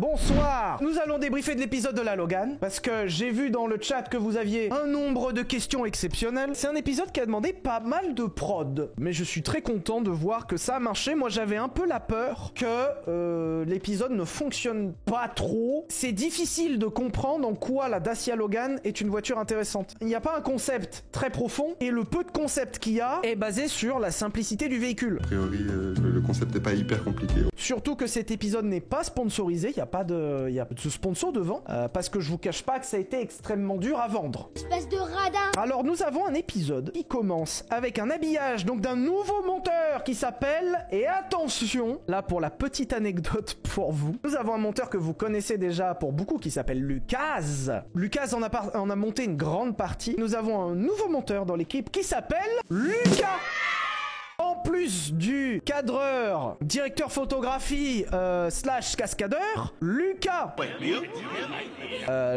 Bonsoir. Nous allons débriefer de l'épisode de la Logan, parce que j'ai vu dans le chat que vous aviez un nombre de questions exceptionnelles. C'est un épisode qui a demandé pas mal de prod, mais je suis très content de voir que ça a marché. Moi j'avais un peu la peur que l'épisode ne fonctionne pas trop. C'est difficile de comprendre en quoi la Dacia Logan est une voiture intéressante. Il n'y a pas un concept très profond, et le peu de concept qu'il y a est basé sur la simplicité du véhicule. A priori, le concept n'est pas hyper compliqué. Surtout que cet épisode n'est pas sponsorisé, il n'y a pas de sponsor devant, parce que je vous cache pas que ça a été extrêmement dur à vendre. Espèce de radin. Alors nous avons un épisode qui commence avec un habillage donc d'un nouveau monteur qui s'appelle, et attention, là pour la petite anecdote pour vous, nous avons un monteur que vous connaissez déjà pour beaucoup qui s'appelle Lucas. Lucas en a monté une grande partie. Nous avons un nouveau monteur dans l'équipe qui s'appelle Lucas. En plus du cadreur, directeur photographie slash cascadeur, Lucas.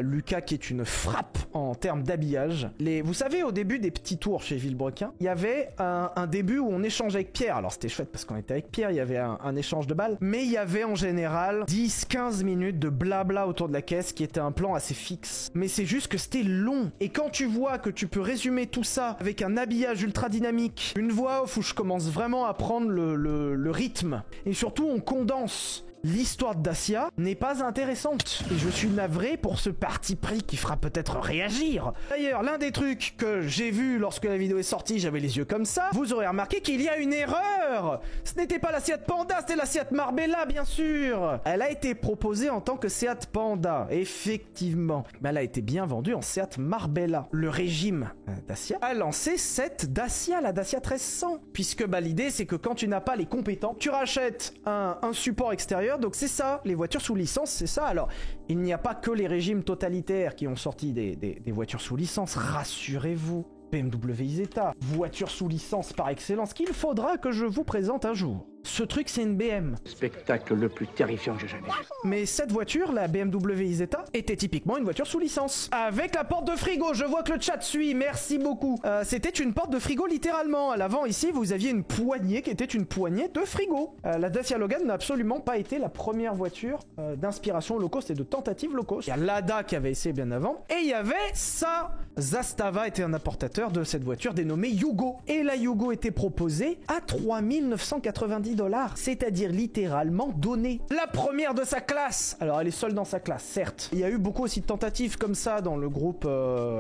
Lucas qui est une frappe en termes d'habillage. Vous savez, au début des petits tours chez Villebrequin, il y avait un début où on échangeait avec Pierre. Alors c'était chouette parce qu'on était avec Pierre, il y avait un échange de balles. Mais il y avait en général 10-15 minutes de blabla autour de la caisse qui était un plan assez fixe. Mais c'est juste que c'était long. Et quand tu vois que tu peux résumer tout ça avec un habillage ultra dynamique, une voix off où je commence vraiment à prendre le rythme, et surtout on condense. L'histoire de Dacia n'est pas intéressante. Et je suis navré pour ce parti pris qui fera peut-être réagir. D'ailleurs, l'un des trucs que j'ai vu lorsque la vidéo est sortie, j'avais les yeux comme ça, vous aurez remarqué qu'il y a une erreur. Ce n'était pas la Seat Panda, c'était la Seat Marbella, bien sûr. Elle a été proposée en tant que Seat Panda, effectivement. Mais elle a été bien vendue en Seat Marbella. Le régime Dacia a lancé cette Dacia, la Dacia 1300. Puisque l'idée, c'est que quand tu n'as pas les compétents, tu rachètes un support extérieur. Donc c'est ça, les voitures sous licence, c'est ça. Alors, il n'y a pas que les régimes totalitaires qui ont sorti des voitures sous licence, rassurez-vous. BMW Isetta, voiture sous licence par excellence, qu'il faudra que je vous présente un jour. Ce truc, c'est une BM. Spectacle le plus terrifiant que j'ai jamais vu. Mais cette voiture, la BMW Isetta, était typiquement une voiture sous licence. Avec la porte de frigo, je vois que le chat suit, merci beaucoup. C'était une porte de frigo littéralement. À l'avant ici, vous aviez une poignée qui était une poignée de frigo. La Dacia Logan n'a absolument pas été la première voiture d'inspiration low cost et de tentative low cost. Il y a Lada qui avait essayé bien avant. Et il y avait ça. Zastava était un importateur de cette voiture dénommée Yugo. Et la Yugo était proposée à 3990 $, c'est-à-dire littéralement donnée. La première de sa classe. Alors elle est seule dans sa classe, certes. Il y a eu beaucoup aussi de tentatives comme ça dans le groupe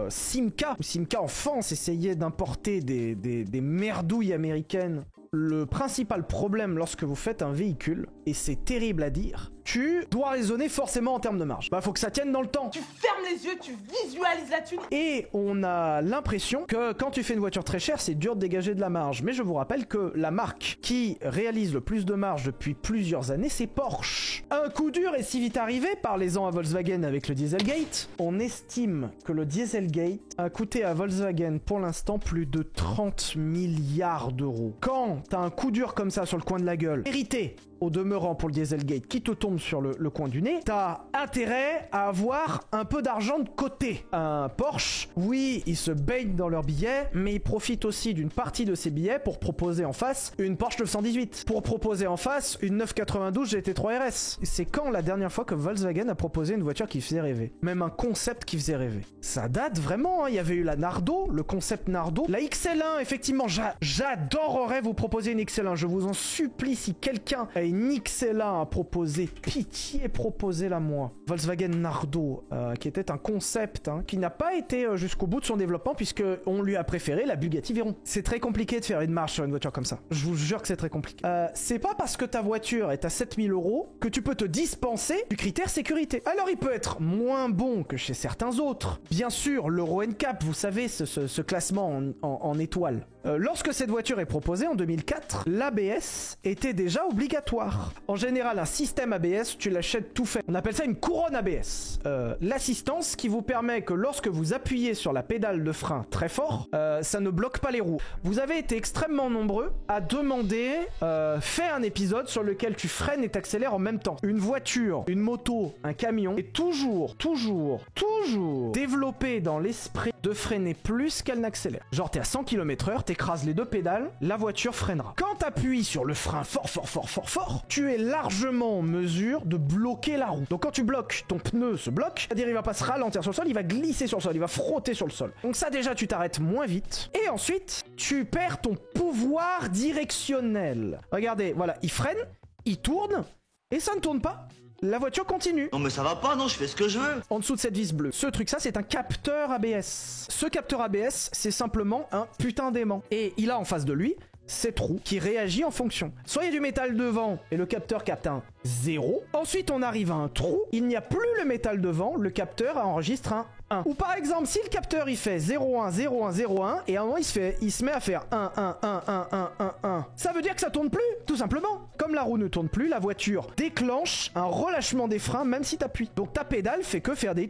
Simca. Simca en France essayait d'importer des merdouilles américaines. Le principal problème lorsque vous faites un véhicule, et c'est terrible à dire, tu dois raisonner forcément en termes de marge. Faut que ça tienne dans le temps. Tu fermes les yeux, tu visualises la thune. Et on a l'impression que quand tu fais une voiture très chère, c'est dur de dégager de la marge. Mais je vous rappelle que la marque qui réalise le plus de marge depuis plusieurs années, c'est Porsche. Un coup dur est si vite arrivé, parlez-en à Volkswagen avec le Dieselgate. On estime que le Dieselgate a coûté à Volkswagen pour l'instant plus de 30 milliards d'euros. Quand t'as un coup dur comme ça sur le coin de la gueule, mérité au demeurant pour le Dieselgate qui te tombe sur le coin du nez, t'as intérêt à avoir un peu d'argent de côté. Un Porsche, oui, ils se baignent dans leurs billets, mais ils profitent aussi d'une partie de ces billets pour proposer en face une Porsche 918, pour proposer en face une 992 GT3 RS. C'est quand la dernière fois que Volkswagen a proposé une voiture qui faisait rêver? Même un concept qui faisait rêver. Ça date vraiment, hein. Il y avait eu la Nardo, le concept Nardo, la XL1, effectivement, j'adorerais vous proposer une XL1, je vous en supplie, si quelqu'un a une XL1 à proposer, pitié, proposez-la moi. Volkswagen Nardo, qui était un concept qui n'a pas été jusqu'au bout de son développement, puisque on lui a préféré la Bugatti Veyron. C'est très compliqué de faire une marge sur une voiture comme ça. Je vous jure que c'est très compliqué. C'est pas parce que ta voiture est à 7000 € que tu peux te dispenser du critère sécurité. Alors il peut être moins bon que chez certains autres. Bien sûr, l'Euro NCAP, vous savez, ce classement en étoiles. Lorsque cette voiture est proposée en 2004, l'ABS était déjà obligatoire. En général, un système ABS, tu l'achètes tout fait. On appelle ça une couronne ABS. L'assistance qui vous permet que lorsque vous appuyez sur la pédale de frein très fort, ça ne bloque pas les roues. Vous avez été extrêmement nombreux à demander fais un épisode sur lequel tu freines et t'accélères en même temps. Une voiture, une moto, un camion est toujours développé dans l'esprit de freiner plus qu'elle n'accélère. Genre t'es à 100 km/h, t'écrases les deux pédales, la voiture freinera. Quand t'appuies sur le frein fort, tu es largement en mesure de bloquer la roue. Donc quand tu bloques, ton pneu se bloque, c'est-à-dire il va pas se ralentir sur le sol, il va glisser sur le sol, il va frotter sur le sol. Donc ça déjà tu t'arrêtes moins vite. Et ensuite, tu perds ton pouvoir directionnel. Regardez, voilà, il freine, il tourne, et ça ne tourne pas. La voiture continue. Non mais ça va pas, non, je fais ce que je veux. En dessous de cette vis bleue, ce truc ça c'est un capteur ABS. Ce capteur ABS c'est simplement un putain d'aimant. Et il a en face de lui cette roue qui réagit en fonction. Soit il y a du métal devant et le capteur capte un 0. Ensuite on arrive à un trou, il n'y a plus le métal devant, le capteur enregistre un 1. Ou par exemple si le capteur il fait 0 1 0 1 0 1 et à un moment il se met à faire 1 1 1 1 1 1 1. Ça veut dire que ça tourne plus, tout simplement. Comme la roue ne tourne plus, la voiture déclenche un relâchement des freins même si t'appuies. Donc ta pédale fait que faire des...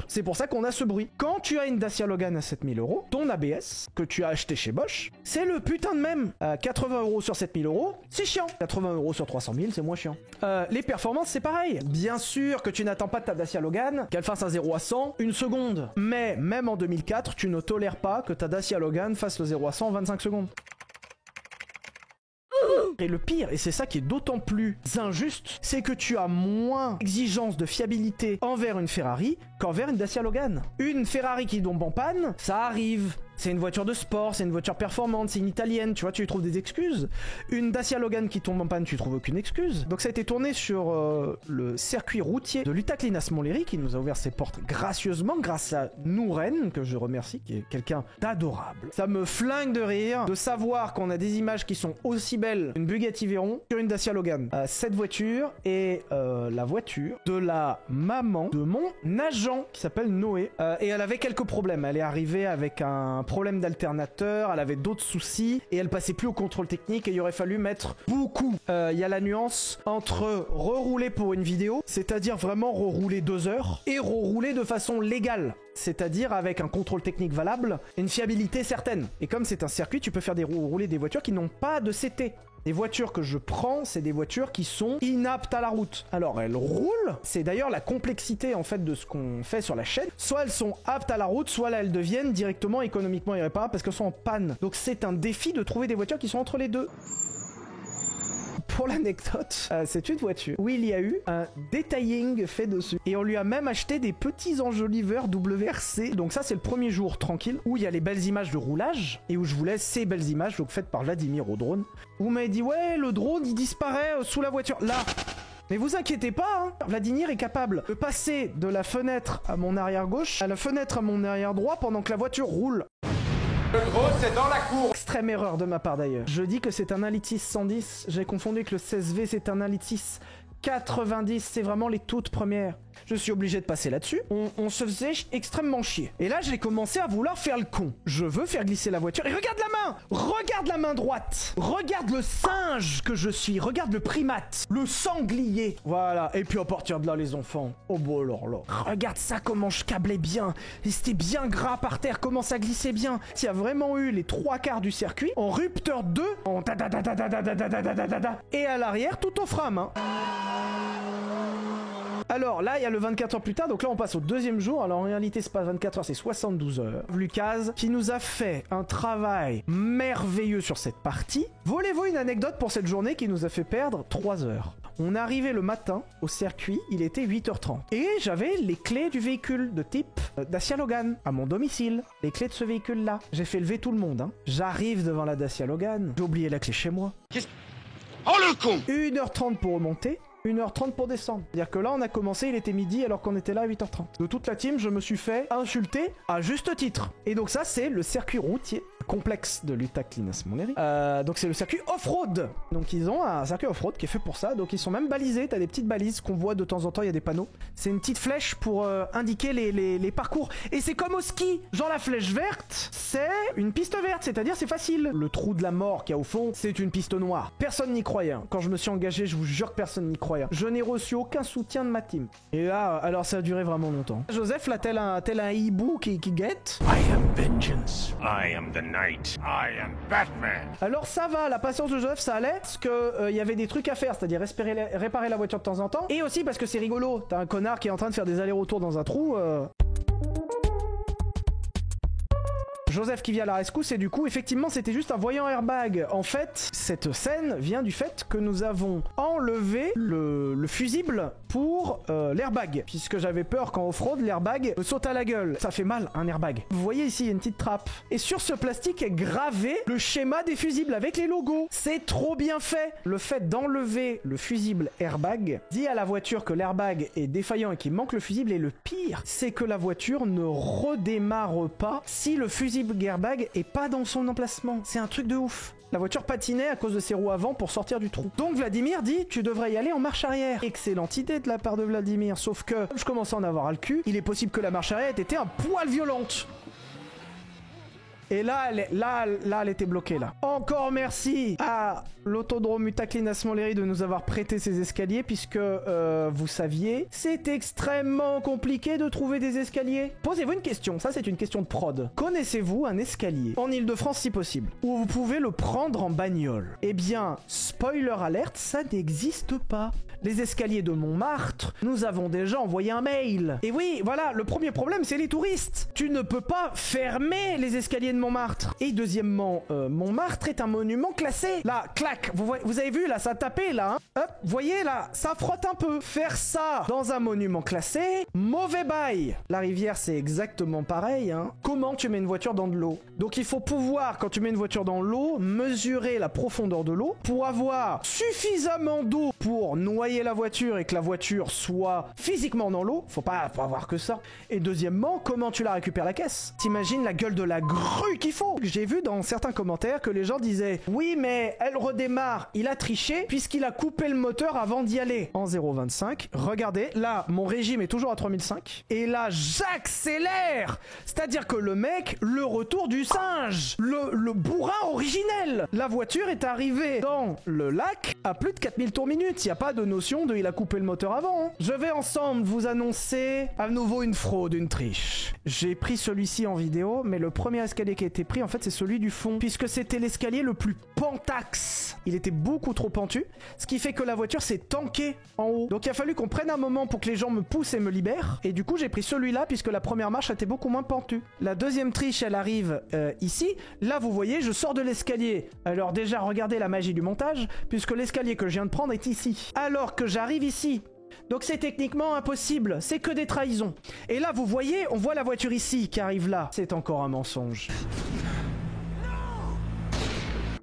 C'est pour ça qu'on a ce bruit. Quand tu as une Dacia Logan à 7000 €, ton ABS que tu as acheté chez Bosch, c'est le putain de même. 80 € sur 7000 €, c'est chiant. 80 € sur 300 000, c'est moins chiant. Les performances, c'est pareil. Bien sûr que tu n'attends pas de ta Dacia Logan qu'elle fasse un 0 à 100 une seconde. Mais même en 2004, tu ne tolères pas que ta Dacia Logan fasse le 0 à 100 en 25 secondes. Et le pire, et c'est ça qui est d'autant plus injuste, c'est que tu as moins d'exigence de fiabilité envers une Ferrari qu'envers une Dacia Logan. Une Ferrari qui tombe en panne, ça arrive. C'est une voiture de sport, c'est une voiture performante, c'est une italienne, tu vois, tu lui trouves des excuses. Une Dacia Logan qui tombe en panne, tu trouves aucune excuse. Donc ça a été tourné sur le circuit routier de Lutach-Linas-Montlhéry qui nous a ouvert ses portes gracieusement grâce à Nouren, que je remercie, qui est quelqu'un d'adorable. Ça me flingue de rire de savoir qu'on a des images qui sont aussi belles qu'une Bugatti Veyron sur une Dacia Logan. Cette voiture est la voiture de la maman de mon agent qui s'appelle Noé. Et elle avait quelques problèmes. Elle est arrivée avec un problème d'alternateur, elle avait d'autres soucis et elle passait plus au contrôle technique et il aurait fallu mettre beaucoup. Il y a la nuance entre rerouler pour une vidéo, c'est-à-dire vraiment rerouler 2 heures, et rerouler de façon légale. C'est-à-dire avec un contrôle technique valable et une fiabilité certaine. Et comme c'est un circuit, tu peux faire rouler des voitures qui n'ont pas de CT. Les voitures que je prends, c'est des voitures qui sont inaptes à la route. Alors elles roulent, c'est d'ailleurs la complexité en fait de ce qu'on fait sur la chaîne. Soit elles sont aptes à la route, soit là elles deviennent directement économiquement irréparables parce qu'elles sont en panne. Donc c'est un défi de trouver des voitures qui sont entre les deux. Pour l'anecdote, c'est une voiture où il y a eu un detailing fait dessus. Et on lui a même acheté des petits enjoliveurs WRC. Donc ça, c'est le premier jour tranquille où il y a les belles images de roulage et où je vous laisse ces belles images donc faites par Vladimir au drone. Où vous m'avez dit, ouais, le drone, il disparaît sous la voiture. Là. Mais vous inquiétez pas, hein, Vladimir est capable de passer de la fenêtre à mon arrière gauche à la fenêtre à mon arrière droit pendant que la voiture roule. Le gros, c'est dans la cour. Extrême erreur de ma part d'ailleurs. Je dis que c'est un 1 litre 6 110. J'ai confondu que le 16V c'est un 1 litre 6 90. C'est vraiment les toutes premières. Je suis obligé de passer là-dessus. On se faisait extrêmement chier. Et là, j'ai commencé à vouloir faire le con. Je veux faire glisser la voiture. Et regarde la main! Regarde la main droite! Regarde le singe que je suis! Regarde le primate! Le sanglier! Voilà. Et puis à partir de là, les enfants. Oh bon alors là. Regarde ça, comment je câblais bien. Et c'était bien gras par terre. Comment ça glissait bien. S'il y a vraiment eu les 3/4 du circuit en rupteur 2, en ta. Et à l'arrière, tout au frein à main. Alors là, il y a le 24 heures plus tard, donc là on passe au deuxième jour. Alors en réalité, c'est pas 24 heures, c'est 72 heures. Lucas, qui nous a fait un travail merveilleux sur cette partie. Voulez-vous une anecdote pour cette journée qui nous a fait perdre 3 heures? On est arrivé le matin au circuit, il était 8h30. Et j'avais les clés du véhicule de type Dacia Logan à mon domicile. Les clés de ce véhicule-là. J'ai fait lever tout le monde. Hein. J'arrive devant la Dacia Logan. J'ai oublié la clé chez moi. Oh le con! 1h30 pour remonter. 1h30 pour descendre. C'est-à-dire que là, on a commencé, il était midi alors qu'on était là à 8h30. De toute la team, je me suis fait insulter à juste titre. Et donc ça, c'est le circuit routier complexe de Lutach-Linas-Montlhéry. Donc c'est le circuit off-road. Donc ils ont un circuit off-road qui est fait pour ça. Donc ils sont même balisés. T'as des petites balises qu'on voit de temps en temps, il y a des panneaux. C'est une petite flèche pour indiquer les parcours. Et c'est comme au ski. Genre la flèche verte, c'est une piste verte. C'est-à-dire c'est facile. Le trou de la mort qu'il y a au fond, c'est une piste noire. Personne n'y croyait. Quand je me suis engagé, je vous jure que personne n'y croyait. Je n'ai reçu aucun soutien de ma team. Et là, alors ça a duré vraiment longtemps. Joseph, là, tel un hibou qui guette. I am vengeance. I am the night. I am Batman. Alors ça va, la patience de Joseph, ça allait. Parce que y avait des trucs à faire, c'est-à-dire réparer la voiture de temps en temps. Et aussi parce que c'est rigolo. T'as un connard qui est en train de faire des allers-retours dans un trou. Joseph qui vient à la rescousse et du coup, effectivement, c'était juste un voyant airbag. En fait, cette scène vient du fait que nous avons enlevé le fusible pour l'airbag. Puisque j'avais peur qu'en off-road, l'airbag me saute à la gueule. Ça fait mal, un airbag. Vous voyez ici, il y a une petite trappe. Et sur ce plastique est gravé le schéma des fusibles avec les logos. C'est trop bien fait. Le fait d'enlever le fusible airbag dit à la voiture que l'airbag est défaillant et qu'il manque le fusible. Et le pire, c'est que la voiture ne redémarre pas si le fusible airbag est pas dans son emplacement. C'est un truc de ouf. La voiture patinait à cause de ses roues avant pour sortir du trou. Donc Vladimir dit, tu devrais y aller en marche arrière. Excellente idée de la part de Vladimir, sauf que, comme je commence à en avoir à le cul, il est possible que la marche arrière ait été un poil violente. Et là, elle était bloquée, là. Encore merci à l'autodrome Utaclin Smoleri de nous avoir prêté ces escaliers, puisque, vous saviez, c'est extrêmement compliqué de trouver des escaliers. Posez-vous une question, ça c'est une question de prod. Connaissez-vous un escalier, en Ile-de-France si possible, où vous pouvez le prendre en bagnole? Eh bien, spoiler alerte, ça n'existe pas. Les escaliers de Montmartre, nous avons déjà envoyé un mail. Et oui, voilà, le premier problème, c'est les touristes. Tu ne peux pas fermer les escaliers de Montmartre. Et deuxièmement, Montmartre est un monument classé. Là, clac, vous avez vu, là, ça a tapé, là. Hein. Hop, voyez, là, ça frotte un peu. Faire ça dans un monument classé, mauvais bail. La rivière, c'est exactement pareil. Hein. Comment tu mets une voiture dans de l'eau? Donc, il faut pouvoir, quand tu mets une voiture dans l'eau, mesurer la profondeur de l'eau pour avoir suffisamment d'eau pour noyer la voiture et que la voiture soit physiquement dans l'eau. Faut pas avoir que ça. Et deuxièmement, comment tu la récupères la caisse? T'imagines la gueule de la grue qu'il faut? J'ai vu dans certains commentaires que les gens disaient oui mais elle redémarre, il a triché puisqu'il a coupé le moteur avant d'y aller. En 0,25, regardez, là mon régime est toujours à 3005 et là j'accélère. C'est-à-dire que le mec, le retour du singe, le bourrin originel. La voiture est arrivée dans le lac à plus de 4000 tours minute. Il n'y a pas de notion de il a coupé le moteur avant. Hein. Je vais ensemble vous annoncer à nouveau une fraude, une triche. J'ai pris celui-ci en vidéo, mais le premier escalier qui a été pris, en fait, c'est celui du fond, puisque c'était l'escalier le plus pentax. Il était beaucoup trop pentu, ce qui fait que la voiture s'est tankée en haut. Donc il a fallu qu'on prenne un moment pour que les gens me poussent et me libèrent. Et du coup, j'ai pris celui-là, puisque la première marche était beaucoup moins pentue. La deuxième triche, elle arrive ici. Là, vous voyez, je sors de l'escalier. Alors déjà, regardez la magie du montage, puisque l'escalier que je viens de prendre est ici. Alors que j'arrive ici. Donc c'est techniquement impossible, c'est que des trahisons. Et là vous voyez, on voit la voiture ici qui arrive là. C'est encore un mensonge.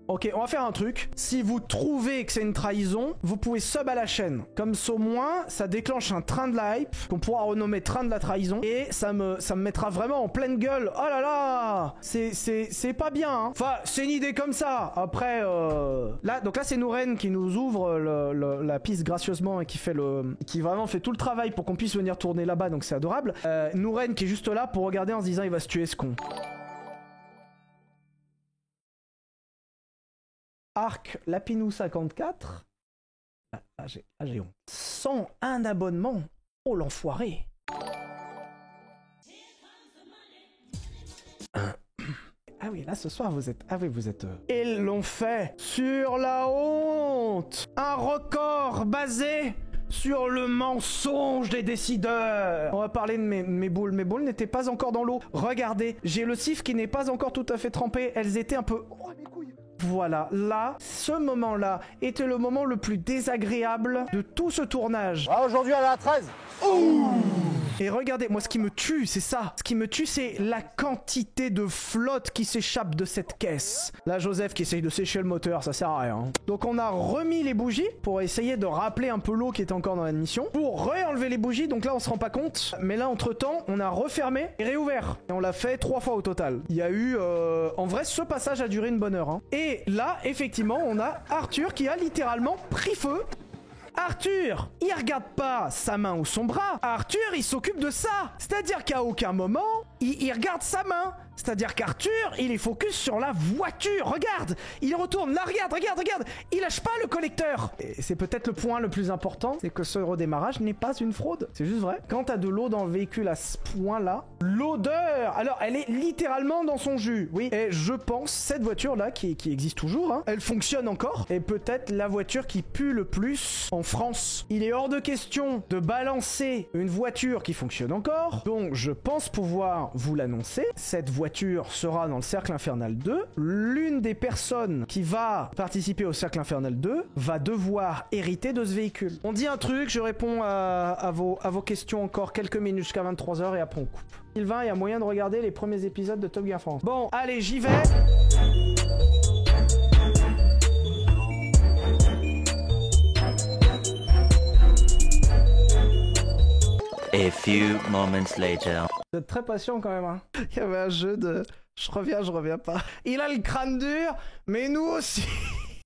Ok, on va faire un truc. Si vous trouvez que c'est une trahison, vous pouvez sub à la chaîne. Comme ça au moins, ça déclenche un train de la hype qu'on pourra renommer train de la trahison. Et ça me mettra vraiment en pleine gueule. Oh là là, c'est pas bien. Hein. Enfin, c'est une idée comme ça. Après, là, donc là c'est Nouren qui nous ouvre la piste gracieusement et qui vraiment fait tout le travail pour qu'on puisse venir tourner là-bas. Donc c'est adorable. Nouren qui est juste là pour regarder en se disant il va se tuer ce con. Arc Lapinou 54. J'ai honte. 101 abonnements. Oh l'enfoiré. Ah oui, là ce soir vous êtes... Ah oui, vous êtes... Ils l'ont fait sur la honte. Un record basé sur le mensonge des décideurs. On va parler de mes boules. Mes boules n'étaient pas encore dans l'eau. Regardez, j'ai le sif qui n'est pas encore tout à fait trempé. Elles étaient un peu... Oh mes couilles. Voilà, là, ce moment-là était le moment le plus désagréable de tout ce tournage. Ah, aujourd'hui elle est à 13. Ouh. Et regardez, moi ce qui me tue, c'est ça. Ce qui me tue, c'est la quantité de flotte qui s'échappe de cette caisse. Là, Joseph qui essaye de sécher le moteur, ça sert à rien. Donc on a remis les bougies pour essayer de rappeler un peu l'eau qui était encore dans l'admission. Pour réenlever les bougies, donc là on se rend pas compte. Mais là, entre-temps, on a refermé et réouvert. Et on l'a fait 3 fois au total. Il y a eu... En vrai, ce passage a duré une bonne heure. Hein. Et là, effectivement, on a Arthur qui a littéralement pris feu. Arthur, il regarde pas sa main ou son bras. Arthur, il s'occupe de ça. C'est-à-dire qu'à aucun moment, il regarde sa main. C'est-à-dire qu'Arthur, il est focus sur la voiture. Regarde, il retourne. Là, regarde. Il lâche pas le collecteur. Et c'est peut-être le point le plus important, c'est que ce redémarrage n'est pas une fraude. C'est juste vrai. Quand t'as de l'eau dans le véhicule à ce point-là, l'odeur, alors elle est littéralement dans son jus. Oui, et je pense, cette voiture-là, qui existe toujours, hein, elle fonctionne encore. Et peut-être la voiture qui pue le plus en France. Il est hors de question de balancer une voiture qui fonctionne encore. Donc, je pense pouvoir pouvoir vous l'annoncer, cette voiture sera dans le Cercle Infernal 2. L'une des personnes qui va participer au Cercle Infernal 2 va devoir hériter de ce véhicule. On dit un truc, je réponds à vos questions encore quelques minutes jusqu'à 23h et après on coupe. Sylvain, il y a moyen de regarder les premiers épisodes de Top Gear France. Bon, allez, j'y vais. A few moments later. Vous êtes très patient quand même, hein. Il y avait un jeu de... Je reviens pas. Il a le crâne dur, mais nous aussi.